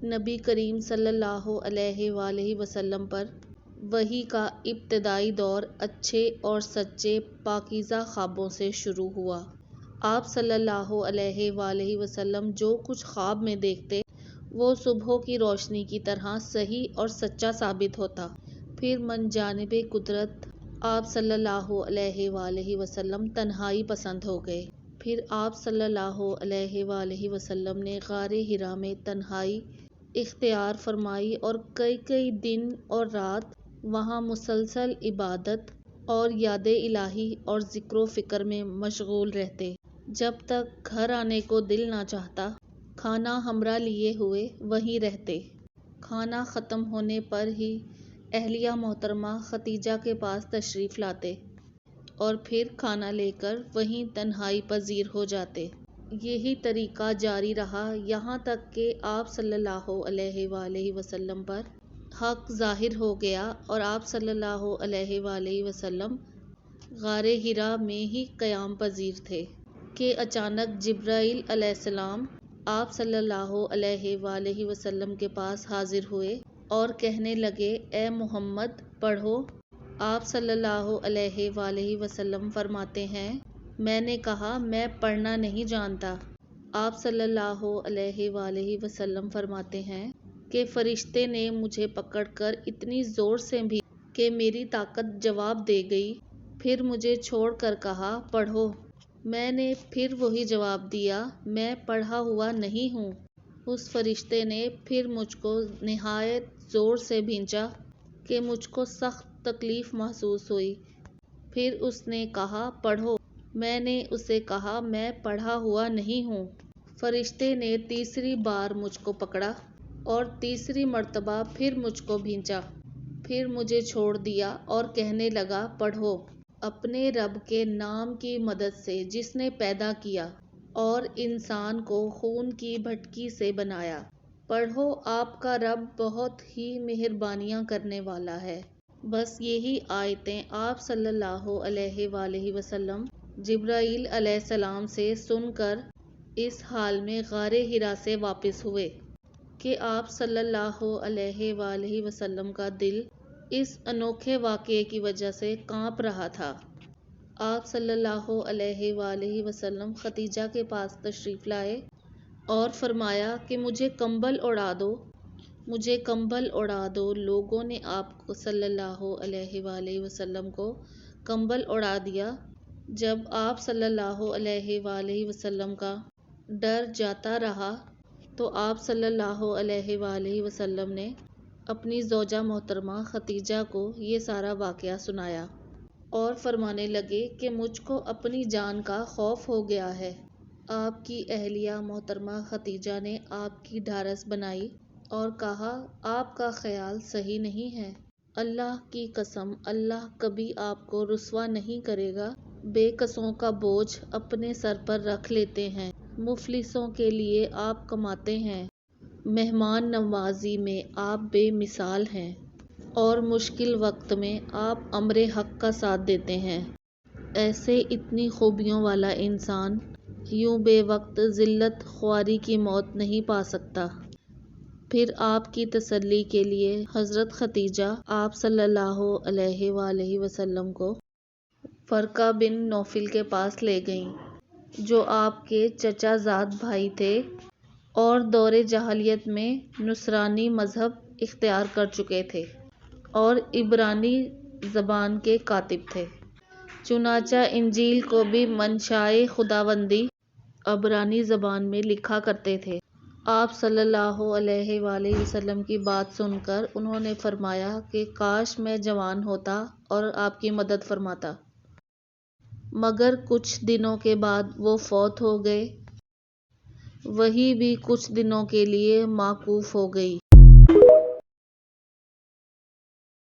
نبی کریم صلی اللہ علیہ وآلہ وسلم پر وحی کا ابتدائی دور اچھے اور سچے پاکیزہ خوابوں سے شروع ہوا۔ آپ صلی اللہ علیہ وآلہ وسلم جو کچھ خواب میں دیکھتے وہ صبح کی روشنی کی طرح صحیح اور سچا ثابت ہوتا۔ پھر من جانب قدرت آپ صلی اللہ علیہ وآلہ وسلم تنہائی پسند ہو گئے۔ پھر آپ صلی اللہ علیہ وآلہ وسلم نے غار حرا میں تنہائی اختیار فرمائی اور کئی دن اور رات وہاں مسلسل عبادت اور یاد الہی اور ذکر و فکر میں مشغول رہتے، جب تک گھر آنے کو دل نہ چاہتا۔ کھانا ہمراہ لیے ہوئے وہیں رہتے۔ کھانا ختم ہونے پر ہی اہلیہ محترمہ ختیجہ کے پاس تشریف لاتے اور پھر کھانا لے کر وہیں تنہائی پذیر ہو جاتے۔ یہی طریقہ جاری رہا یہاں تک کہ آپ صلی اللہ علیہ وآلہ وسلم پر حق ظاہر ہو گیا اور آپ صلی اللہ علیہ وآلہ وسلم غار حرا میں ہی قیام پذیر تھے کہ اچانک جبرائیل علیہ السلام آپ صلی اللہ علیہ وآلہ وسلم کے پاس حاضر ہوئے اور کہنے لگے، اے محمد پڑھو۔ آپ صلی اللہ علیہ وآلہ وسلم فرماتے ہیں، میں نے کہا میں پڑھنا نہیں جانتا۔ آپ صلی اللہ علیہ وآلہ وسلم فرماتے ہیں کہ فرشتے نے مجھے پکڑ کر اتنی زور سے بھی کہ میری طاقت جواب دے گئی، پھر مجھے چھوڑ کر کہا پڑھو۔ میں نے پھر وہی جواب دیا، میں پڑھا ہوا نہیں ہوں۔ اس فرشتے نے پھر مجھ کو نہایت زور سے بھینچا کہ مجھ کو سخت تکلیف محسوس ہوئی۔ پھر اس نے کہا پڑھو۔ میں نے اسے کہا میں پڑھا ہوا نہیں ہوں۔ فرشتے نے تیسری بار مجھ کو پکڑا اور تیسری مرتبہ پھر مجھ کو بھینچا، پھر مجھے چھوڑ دیا اور کہنے لگا پڑھو۔ اپنے رب کے نام کی مدد سے جس نے پیدا کیا اور انسان کو خون کی بھٹکی سے بنایا، پڑھو آپ کا رب بہت ہی مہربانیاں کرنے والا ہے۔ بس یہی آیتیں آپ صلی اللہ علیہ وآلہ وسلم جبرائیل علیہ السلام سے سن کر اس حال میں غار حرا سے واپس ہوئے کہ آپ صلی اللہ علیہ وآلہ وسلم کا دل اس انوکھے واقعے کی وجہ سے کانپ رہا تھا۔ آپ صلی اللہ علیہ وآلہ وسلم ختیجہ کے پاس تشریف لائے اور فرمایا کہ مجھے کمبل اڑا دو، مجھے کمبل اڑا دو۔ لوگوں نے آپ صلی اللہ علیہ وآلہ وسلم کو کمبل اڑا دیا۔ جب آپ صلی اللہ علیہ وآلہ وسلم کا ڈر جاتا رہا تو آپ صلی اللہ علیہ وآلہ وسلم نے اپنی زوجہ محترمہ ختیجہ کو یہ سارا واقعہ سنایا اور فرمانے لگے کہ مجھ کو اپنی جان کا خوف ہو گیا ہے۔ آپ کی اہلیہ محترمہ ختیجہ نے آپ کی ڈھارس بنائی اور کہا آپ کا خیال صحیح نہیں ہے، اللہ کی قسم اللہ کبھی آپ کو رسوا نہیں کرے گا۔ بے کسوں کا بوجھ اپنے سر پر رکھ لیتے ہیں، مفلسوں کے لیے آپ کماتے ہیں، مہمان نوازی میں آپ بے مثال ہیں اور مشکل وقت میں آپ امر حق کا ساتھ دیتے ہیں۔ ایسے اتنی خوبیوں والا انسان یوں بے وقت ذلت خواری کی موت نہیں پا سکتا۔ پھر آپ کی تسلی کے لیے حضرت ختیجہ آپ صلی اللہ علیہ وآلہ وسلم کو ورقہ بن نوفل کے پاس لے گئیں، جو آپ کے چچا زاد بھائی تھے اور دور جاہلیت میں نصرانی مذہب اختیار کر چکے تھے اور عبرانی زبان کے کاتب تھے۔ چنانچہ انجیل کو بھی منشائے خداوندی عبرانی زبان میں لکھا کرتے تھے۔ آپ صلی اللہ علیہ وآلہ وسلم کی بات سن کر انہوں نے فرمایا کہ کاش میں جوان ہوتا اور آپ کی مدد فرماتا، مگر کچھ دنوں کے بعد وہ فوت ہو گئے۔ وحی بھی کچھ دنوں کے لیے موقوف ہو گئی۔